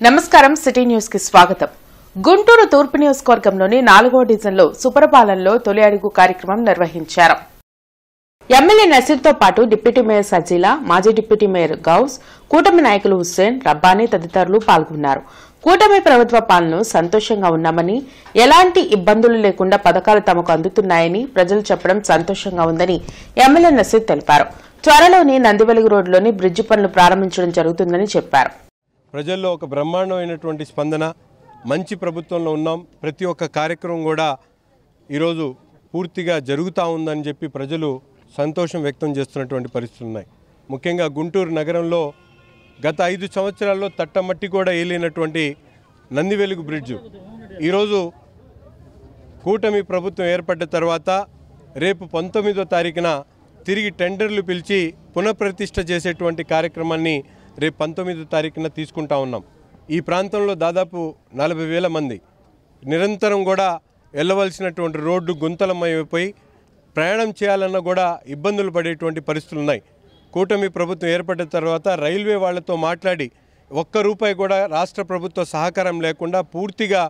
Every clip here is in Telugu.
నమస్కారం సిటీ న్యూస్ కి స్వాగతం. గుంటూరు తూర్పు నియోజకవర్గంలోని 4వ డివిజన్లో సుపరిపాలనలో తొలి అడుగు కార్యక్రమం నిర్వహించారు. ఎమ్మెల్యే నసీర్తో పాటు డిప్యూటీ మేయర్ సజీలా, మాజీ డిప్యూటీ మేయర్ గౌస్, కూటమి నాయకులు హుస్సేన్, రబ్బానీ తదితరులు పాల్గొన్నారు. కూటమి ప్రభుత్వ పాలనను సంతోషంగా ఉన్నామని, ఎలాంటి ఇబ్బందులు లేకుండా పథకాలు తమకు అందుతున్నాయని ప్రజలు చెప్పడం సంతోషంగా ఉందని ఎమ్మెల్యే నసీర్ తెలిపారు. త్వరలోని నందివెలుగు రోడ్డులోని బ్రిడ్జి పనులు ప్రారంభించడం జరుగుతుందని చెప్పారు. ప్రజల్లో ఒక బ్రహ్మాండమైనటువంటి స్పందన, మంచి ప్రభుత్వంలో ఉన్నాం, ప్రతి ఒక్క కార్యక్రమం కూడా ఈరోజు పూర్తిగా జరుగుతూ ఉందని చెప్పి ప్రజలు సంతోషం వ్యక్తం చేస్తున్నటువంటి పరిస్థితులు ఉన్నాయి. ముఖ్యంగా గుంటూరు నగరంలో గత 5 సంవత్సరాల్లో తట్టమట్టి కూడా ఏలినటువంటి నందివెలుగు బ్రిడ్జు ఈరోజు కూటమి ప్రభుత్వం ఏర్పడ్డ తర్వాత రేపు 19వ తారీఖున తిరిగి టెండర్లు పిలిచి పునఃప్రతిష్ఠ చేసేటువంటి కార్యక్రమాన్ని రేపు 19వ తారీఖున తీసుకుంటా ఉన్నాం. ఈ ప్రాంతంలో దాదాపు 40,000 మంది నిరంతరం కూడా వెళ్ళవలసినటువంటి రోడ్డు గుంతలమైపోయి ప్రయాణం చేయాలన్నా కూడా ఇబ్బందులు పడేటువంటి పరిస్థితులు ఉన్నాయి. కూటమి ప్రభుత్వం ఏర్పడిన తర్వాత రైల్వే వాళ్లతో మాట్లాడి ₹1 కూడా రాష్ట్ర ప్రభుత్వ సహకారం లేకుండా పూర్తిగా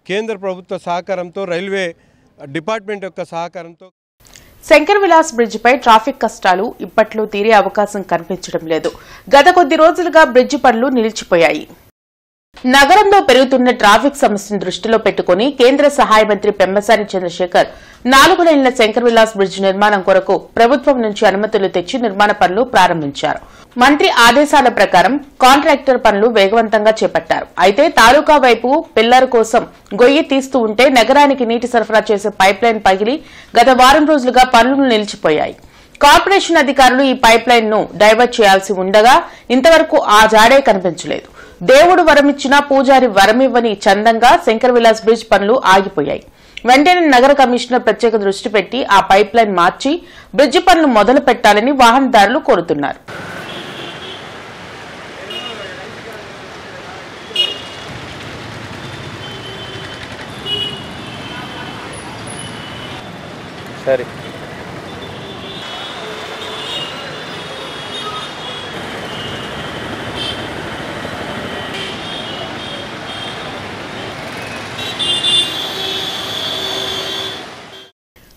కేంద్ర ప్రభుత్వ సహకారంతో రైల్వే డిపార్ట్మెంట్ యొక్క సహకారంతో శంకర్ విలాస్ బ్రిడ్జిపై ట్రాఫిక్ కష్టాలు ఇప్పట్లో తీరే అవకాశం కనిపించడం లేదు. గత కొద్ది రోజులుగా బ్రిడ్జి పనులు నిలిచిపోయాయి. నగరంలో పెరుగుతున్న ట్రాఫిక్ సమస్యను దృష్టిలో పెట్టుకుని కేంద్ర సహాయ మంత్రి పెమ్మసాని చంద్రశేఖర్ 4 లైన్ల శంకర్ విలాస్ బ్రిడ్జి నిర్మాణం కొరకు ప్రభుత్వం నుంచి అనుమతులు తెచ్చి నిర్మాణ పనులు ప్రారంభించారు. మంత్రి ఆదేశాల ప్రకారం కాంట్రాక్టర్ పనులు వేగవంతంగా చేపట్టారు. అయితే తాలూకా వైపు పిల్లర్ కోసం గొయ్యి తీస్తూ ఉంటే నగరానికి నీటి సరఫరా చేసే పైప్ లైన్ పగిలి గత వారం రోజులుగా పనులు నిలిచిపోయాయి. కార్పొరేషన్ అధికారులు ఈ పైప్ లైన్ ను డైవర్ట్ చేయాల్సి ఉండగా ఇంతవరకు ఆ జాడే కనిపించలేదు. దేవుడు వరమిచ్చినా పూజారి వరమివ్వని చందంగా శంకర్ విలాస్ బ్రిడ్జ్ పనులు ఆగిపోయాయి. వెంటనే నగర కమిషనర్ ప్రత్యేక దృష్టి పెట్టి ఆ పైప్ లైన్ మార్చి బ్రిడ్జి పనులు మొదలు పెట్టాలని వాహనదారులు కోరుతున్నారు.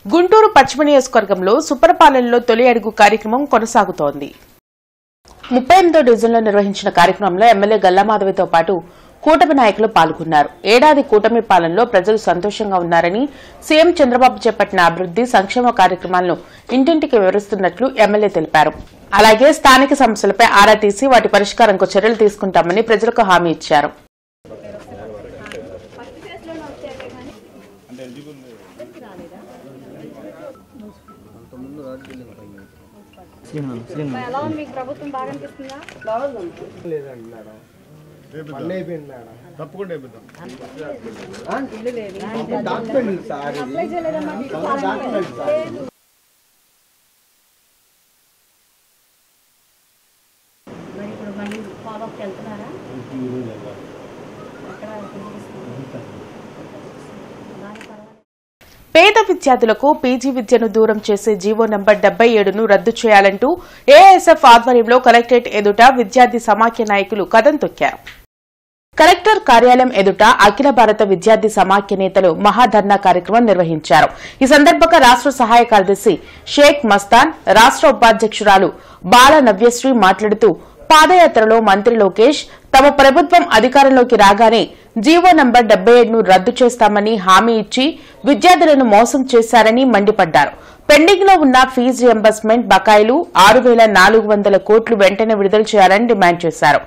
గుంటూరు పశ్చిమ నియోజకవర్గంలో సుపరిపాలనలో తొలి అడుగు కార్యక్రమం కొనసాగుతోంది. 38వ డివిజన్లో నిర్వహించిన కార్యక్రమంలో ఎమ్మెల్యే గల్లామాధవితో పాటు కూటమి నాయకులు పాల్గొన్నారు. ఏడాది కూటమి పాలనలో ప్రజలు సంతోషంగా ఉన్నారని, సీఎం చంద్రబాబు చేపట్టిన అభివృద్ది సంక్షేమ కార్యక్రమాలను ఇంటింటికి వివరిస్తున్నట్లు ఎమ్మెల్యే తెలిపారు. అలాగే స్థానిక సమస్యలపై ఆరా తీసి వాటి పరిష్కారంకు చర్యలు తీసుకుంటామని ప్రజలకు హామీ ఇచ్చారు. పేద విద్యార్థులకు పీజీ విద్యను దూరం చేసే జీవో నంబర్ 77ను రద్దు చేయాలంటూ ఏఐఎస్ఎఫ్ ఆధ్వర్యంలో కలెక్టరేట్ ఎదుట విద్యార్థి సమాఖ్య నాయకులు కదం తొక్కారు. కలెక్టర్ కార్యాలయం ఎదుట అఖిల భారత విద్యార్థి సమాఖ్య నేతలు మహాధర్నా కార్యక్రమం నిర్వహించారు. ఈ సందర్భంగా రాష్ట్ర సహాయ కార్యదర్శి షేక్ మస్తాన్, రాష్ట్ర ఉపాధ్యక్షురాలు బాల నవ్యశ్రీ మాట్లాడుతూ పాదయాత్రలో మంత్రి లోకేష్ తమ ప్రభుత్వం అధికారంలోకి రాగానే జీవో నంబర్ 77ను రద్దు చేస్తామని హామీ ఇచ్చి విద్యార్థులను మోసం చేశారని మండిపడ్డారు. పెండింగ్ లో ఉన్న ఫీజు రియంబర్స్మెంట్ బకాయిలు 6,400 కోట్లు వెంటనే విడుదల చేయాలని డిమాండ్ చేశారు.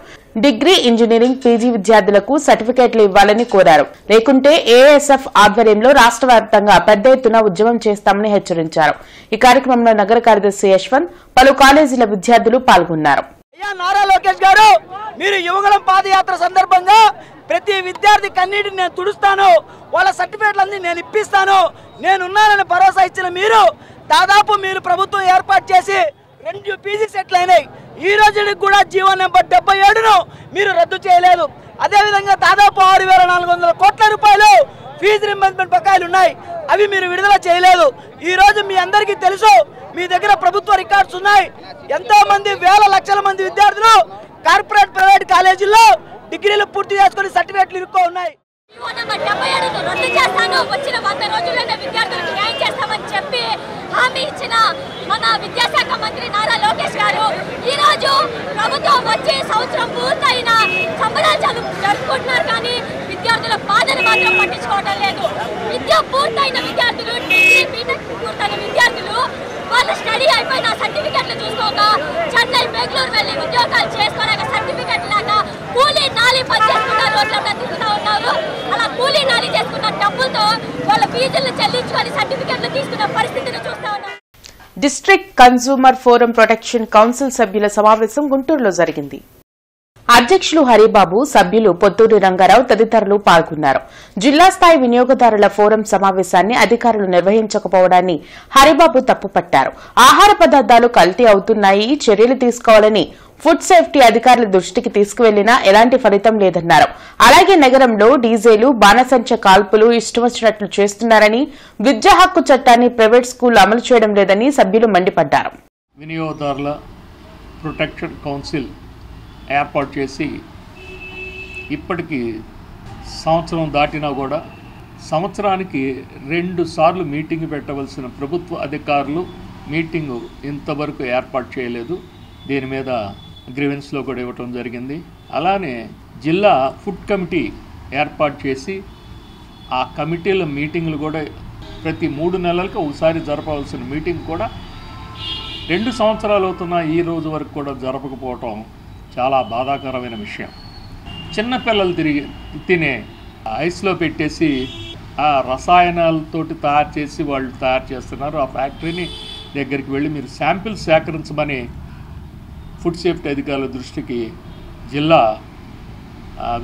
డిగ్రీ, ఇంజనీరింగ్, పీజీ విద్యార్థులకు సర్టిఫికేట్లు ఇవ్వాలని కోరారు. లేకుంటే ఏఐఎస్ఎఫ్ ఆధ్వర్యంలో రాష్ట్ర వ్యాప్తంగా పెద్ద ఎత్తున ఉద్యమం చేస్తామని హెచ్చరించారు. ఈ కార్యక్రమంలో నగర కార్యదర్శి యశ్వంత్, పలు కాలేజీల విద్యార్థులు పాల్గొన్నారు. నారా లోకేష్ గారు, మీరు యువగలం పాదయాత్ర సందర్భంగా ప్రతి విద్యార్థి కన్నీటిని నేను తుడుస్తాను, వాళ్ళ సర్టిఫికేట్లన్నీ నేను ఇప్పిస్తాను, నేనున్నానని భరోసా ఇచ్చిన మీరు దాదాపు మీరు ప్రభుత్వం ఏర్పాటు చేసి 2 పీజీ సెట్లు అయినాయి. ఈ రోజుకి కూడా జీవో నెంబర్ 77ను మీరు రద్దు చేయలేదు. అదేవిధంగా దాదాపు 6,400 కోట్ల రూపాయలు ఫీజు రింబర్స్మెంట్ బకాయిలు ఉన్నాయి, అవి మీరు విడుదల చేయలేదు. ఈ రోజు మీ అందరికీ తెలుసు, మీ దగ్గర ప్రభుత్వ రికార్డ్స్ ఉన్నాయి. ఎంతో మంది వేల లక్షల మంది విద్యార్థులు కార్పొరేట్ ప్రైవేట్ కాలేజీల్లో డిగ్రీలు పూర్తి చేసుకుని సర్టిఫికేట్లు ఇరుక్కో ఉన్నాయి. రద్దు చేస్తాను, వచ్చిన 100 రోజుల్లోనే విద్యార్థులకు న్యాయం చేస్తామని చెప్పి హామీ ఇచ్చిన మన విద్యాశాఖ మంత్రి నారా లోకేష్ గారు ఈ రోజు ప్రభుత్వం వచ్చి సంవత్సరం పూర్తయిన సంబరాలు జరుపుకుంటున్నారు, కానీ విద్యార్థుల బాధను మాత్రం పట్టించుకోవడం లేదు. విద్య పూర్తయిన విద్యార్థులు, డిగ్రీ బీటెక్ పూర్తయిన విద్యార్థులు వాళ్ళ స్టడీ అయిపోయిన సర్టిఫికెట్లు చూసుకోక చెన్నై, బెంగళూరు వెళ్ళి ఉద్యోగాలు చేసుకోలేక సర్టిఫికెట్ లేక కూలీ నాలి పని చేసుకున్న రోడ్లలో తిరుగుతూ ఉన్నారు. అలా కూలీ నాలి చేసుకున్న డబ్బులతో వాళ్ళ ఫీజులను చెల్లించుకొని సర్టిఫికెట్లు తీసుకున్న పరిస్థితిని చూస్తా ఉన్నాం. District consumer forum protection council సభ్యుల సమావేశం గుంటూరులో జరిగింది. అధ్యక్షులు హరిబాబు, సభ్యులు పొత్తూరి రంగారావు తదితరులు పాల్గొన్నారు. జిల్లా స్థాయి వినియోగదారుల ఫోరం సమావేశాన్ని అధికారులు నిర్వహించకపోవడాన్ని హరిబాబు తప్పుపట్టారు. ఆహార పదార్థాలు కల్తీ అవుతున్నాయి, చర్యలు తీసుకోవాలని ఫుడ్ సేఫ్టీ అధికారుల దృష్టికి తీసుకువెళ్లినా ఎలాంటి ఫలితం లేదన్నారు. అలాగే నగరంలో డీజేలు, బాణసంచ కాల్పులు ఇష్టం వచ్చినట్లు చేస్తున్నారని, విద్యా హక్కు చట్టాన్ని ప్రైవేట్ స్కూళ్లు అమలు చేయడం లేదని సభ్యులు మండిపడ్డారు. వినియోగదారుల ప్రొటెక్షన్ కౌన్సిల్ ఏర్పాటు చేసి ఇప్పటికీ సంవత్సరం దాటినా కూడా సంవత్సరానికి 2 సార్లు మీటింగ్ పెట్టవలసిన ప్రభుత్వ అధికారులు మీటింగు ఇంతవరకు ఏర్పాటు చేయలేదు. దీని మీద గ్రీవెన్స్లో కూడా ఇవ్వటం జరిగింది. అలానే జిల్లా ఫుడ్ కమిటీ ఏర్పాటు చేసి ఆ కమిటీల మీటింగ్లు కూడా ప్రతి 3 నెలలకు ఒకసారి జరపవలసిన మీటింగ్ కూడా 2 సంవత్సరాలు అవుతున్నా ఈ రోజు వరకు కూడా జరపకపోవటం చాలా బాధాకరమైన విషయం. చిన్నపిల్లలు తినే ఐస్లో పెట్టేసి ఆ రసాయనాలతోటి తయారు చేసి వాళ్ళు తయారు చేస్తున్నారు. ఆ ఫ్యాక్టరీని దగ్గరికి వెళ్ళి మీరు శాంపిల్ సేకరించమని ఫుడ్ సేఫ్టీ అధికారుల దృష్టికి జిల్లా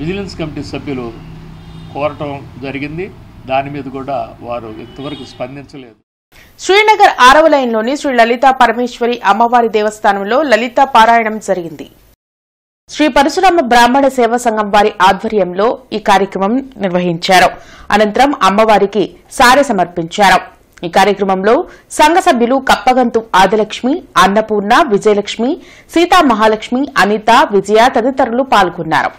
విజిలెన్స్ కమిటీ సభ్యులు కోరటం జరిగింది. దాని మీద కూడా వారు ఇంతవరకు స్పందించలేదు. శ్రీనగర్ 6వ లైన్లోని శ్రీ లలితా పరమేశ్వరి అమ్మవారి దేవస్థానంలో లలితా పారాయణం జరిగింది. శ్రీ పరశురామ బ్రాహ్మణ సేవా సంఘం వారి ఆధ్వర్యంలో ఈ కార్యక్రమం నిర్వహించారు. అనంతరం అమ్మవారికి సారె సమర్పించారు. ఈ కార్యక్రమంలో సంఘ సభ్యులు కప్పగంతు ఆదిలక్ష్మి, అన్నపూర్ణ, విజయలక్ష్మి, సీతా మహాలక్ష్మి, అనిత, విజయ తదితరులు పాల్గొన్నారు.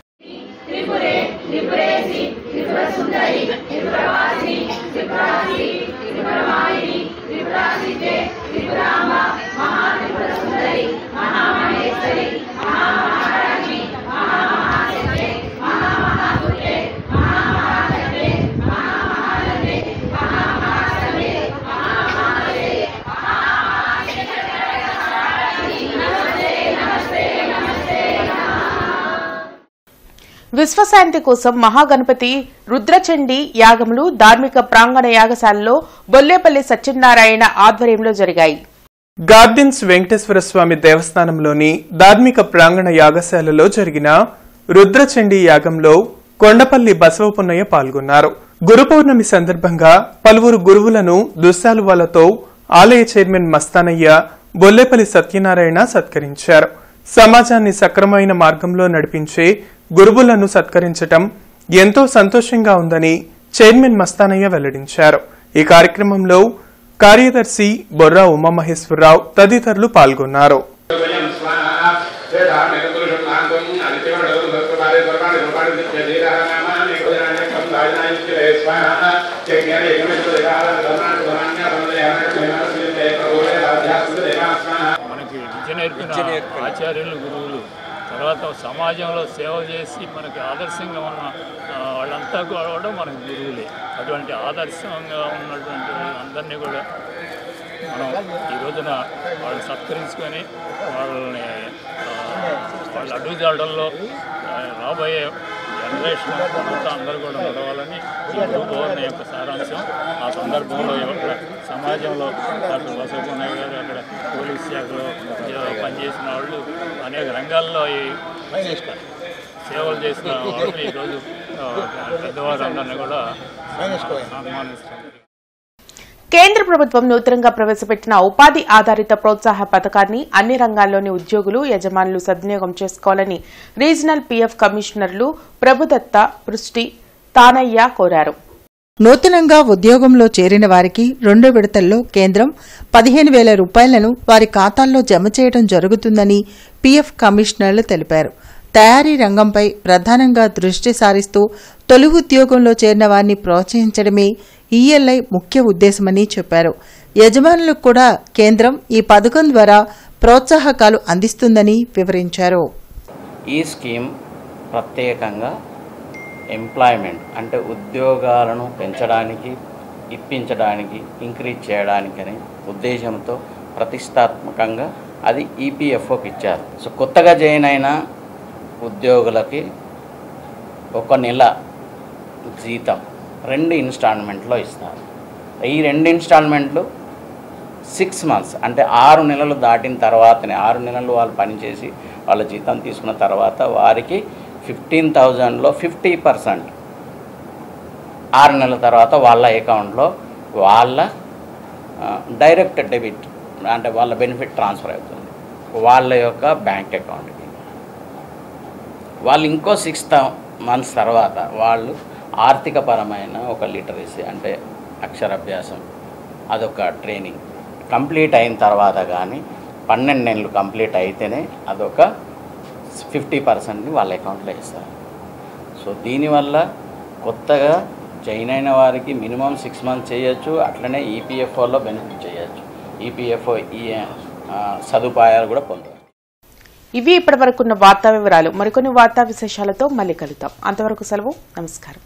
విశ్వశాంతి కోసం మహాగణపతి రుద్రచండీ యాగములు ధార్మిక ప్రాంగణ యాగశాలలో బొల్లేపల్లి సత్యనారాయణ ఆధ్వర్యంలో జరిగాయి. గార్డెన్స్ వెంకటేశ్వర స్వామి దేవస్థానంలోని ధార్మిక ప్రాంగణ యాగశాలలో జరిగిన రుద్రచండీ యాగంలో కొండపల్లి బసవపున్నయ్య పాల్గొన్నారు. గురు పౌర్ణమి సందర్భంగా పలువురు గురువులను దుస్సాలువాలతో ఆలయ చైర్మన్ మస్తానయ్య, బొల్లేపల్లి సత్యనారాయణ సత్కరించారు. సమాజాన్ని సక్రమైన మార్గంలో నడిపించే గురువులను సత్కరించటం ఎంతో సంతోషంగా ఉందని చైర్మన్ మస్తానయ్య వెల్లడించారు. ఈ కార్యక్రమంలో కార్యదర్శి బొర్రా ఉమామహేశ్వరరావు తదితరులు పాల్గొన్నారు. మనకి విద్య నేర్పిన ఆచార్యులు, గురువులు, తర్వాత సమాజంలో సేవ చేసి మనకి ఆదర్శంగా ఉన్న వాళ్ళంతా కూడా మనకి గురువులే. అటువంటి ఆదర్శంగా ఉన్నటువంటి అందరినీ కూడా మనం ఈ రోజున వాళ్ళని సత్కరించుకొని వాళ్ళని వాళ్ళ అడుగుజాడల్లో రాబోయే జనరేషన్ అంతా అందరూ కూడా నడవాలని గురు పౌర్ణమి యొక్క సారాంశం. ఆ సందర్భంలో సమాజంలో డాక్టర్ బసవపున్నయ్య గారు అక్కడ పోలీస్ శాఖలో పనిచేసిన వాళ్ళు అనేక రంగాల్లో ఈ సేవలు చేసిన వాళ్ళు ఈరోజు పెద్దవారందరినీ కూడా సన్మానిస్తారు. కేంద్ర ప్రభుత్వం నూతనంగా ప్రవేశపెట్టిన ఉపాధి ఆధారిత ప్రోత్సాహ పథకాన్ని అన్ని రంగాల్లోని ఉద్యోగులు, యజమానులు సద్వినియోగం చేసుకోవాలని రీజనల్ పీఎఫ్ కమిషనర్లు ప్రభుదత్త, పృష్టి, తానయ్య కోరారు. నూతనంగా ఉద్యోగంలో చేరిన వారికి 2 విడతల్లో కేంద్రం 15,000 రూపాయలను వారి ఖాతాల్లో జమ చేయడం జరుగుతుందని పీఎఫ్ కమిషనర్లు తెలిపారు. తయారీ రంగంపై ప్రధానంగా దృష్టి సారిస్తూ తొలి ఉద్యోగంలో చేరిన వారిని ప్రోత్సహించడమే ఈఎల్ఐ ముఖ్య ఉద్దేశమని చెప్పారు. యజమానులకు కూడా కేంద్రం ఈ పథకం ద్వారా ప్రోత్సాహకాలు అందిస్తుందని వివరించారు. ఈ స్కీమ్ ప్రత్యేకంగా ఎంప్లాయ్మెంట్ అంటే ఉద్యోగాలను పెంచడానికి, ఇప్పించడానికి, ఇంక్రీజ్ చేయడానికని ఉద్దేశంతో ప్రతిష్టాత్మకంగా అది ఈపీఎఫ్ఓకి ఇచ్చారు. సో కొత్తగా జాయిన్ అయిన ఉద్యోగులకి 1 నెల జీతం 2 ఇన్స్టాల్మెంట్లో ఇస్తారు. ఈ 2 ఇన్స్టాల్మెంట్లు 6 months అంటే 6 నెలలు దాటిన తర్వాతనే, 6 నెలలు వాళ్ళు పనిచేసి వాళ్ళ జీతం తీసుకున్న తర్వాత వారికి 15,000లో 50% 6 నెలల తర్వాత వాళ్ళ అకౌంట్లో వాళ్ళ డైరెక్ట్ డెబిట్ అంటే వాళ్ళ బెనిఫిట్ ట్రాన్స్ఫర్ అవుతుంది వాళ్ళ యొక్క బ్యాంక్ అకౌంట్కి. వాళ్ళు ఇంకో 6 months తర్వాత వాళ్ళు ఆర్థికపరమైన ఒక లిటరసీ అంటే అక్షరాభ్యాసం అదొక ట్రైనింగ్ కంప్లీట్ అయిన తర్వాత కానీ 12 నెలలు కంప్లీట్ అయితేనే అదొక 50%ని వాళ్ళ అకౌంట్లో ఇస్తారు. సో దీనివల్ల కొత్తగా జాయిన్ అయిన వారికి మినిమం 6 months చేయొచ్చు. అట్లనే ఈపీఎఫ్ఓలో బెనిఫిట్ చేయొచ్చు. ఈపీఎఫ్ఓ ఈ సదుపాయాలు కూడా పొందవచ్చు. ఇవి ఇప్పటివరకున్న వార్తా వివరాలు. మరికొన్ని వార్తా విశేషాలతో మళ్ళీ కలుద్దాం. అంతవరకు సెలవు. నమస్కారం.